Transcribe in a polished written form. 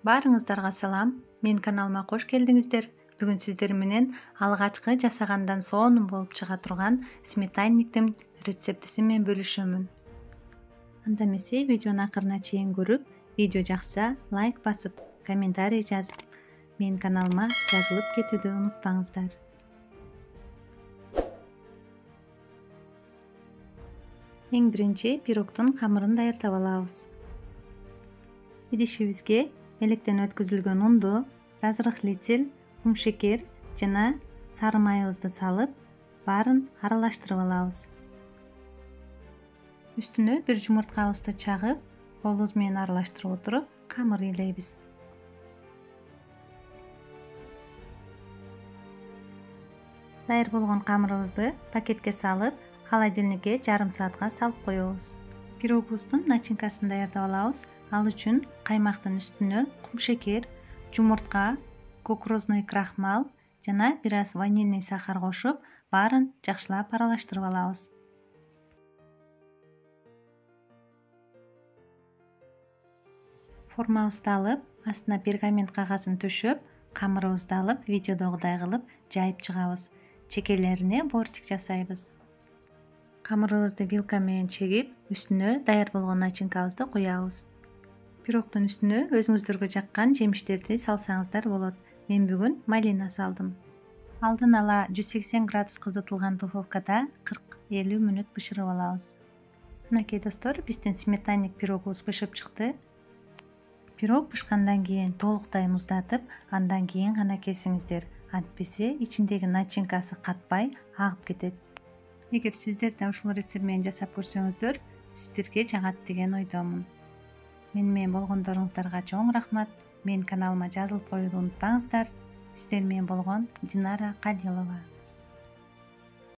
Баарыңыздарга салам. Мен каналыма кош келдиңиздер. Бүгүн сиздер менен алгачкы жасагандан сонун болуп чыга турган сметанниктин рецептиси менен бөлүшөмүн. Анда эмесе видеону акырына чейин көрүп, видео жакса лайк басып, комментарий жазып, менин каналыма жазылып кетүүнү унутпаңыздар. Эң биринчи пирогдун камырын даярдап алабыз. Идишибизге электен өткөзүлгөн унду, разрыхлитель, кумшекер жана сары майыбызды салып, баарын аралаштырып алабыз. Үстүнө бир жумурткабызды чагып, колубуз менен аралаштырып отуруп, камыр ээлейбиз. Даяр болгон камырыбызды пакетке салып, холодильникке жарым саатка салып коебуз. Пирогубуздун начинкасын даярдап алабыз. Ал үчүн каймактын үстүнө кумшекер, жумуртка, кукурузный крахмал жана бир аз ванильный сахар кошуп, баарын жакшылап аралаштырып алабыз. Формабызды алып, астына пергамент кагазын төшөп, камырыбызды алып, видеодогудай кылып жайып чыгабыз. Чекелерине бортик жасайбыз. Камырыбызды вилка менен чегип, үстүнө даяр болгон начинкабызды куябыз. Пирогдун үстүнө өзүңүздөргө жаккан жемиштерди салсаңыздар болот. Мен бүгүн малина салдым. Алдын ала 180 градус кызытылган духовкада 40-50 мүнөт бышырып алабыз. Мынакей достор, биздин сметанник пирогубуз бышып чыкты. Пирог бышкандан кийин толуктай муздатып, андан кийин гана кесиңиздер. Антпесе ичиндеги начинкасы катпай агып кетет. Эгер сиздер да ушул рецепт менен жасап көрсөңүздөр, сиздерге жагат деген ойдомун. Мен менен болгондоруңуздарга чоң рахмат. Менин каналыма жазылып коюуну унутпаңыздар. Сиздер менен болгон Динара Калилова.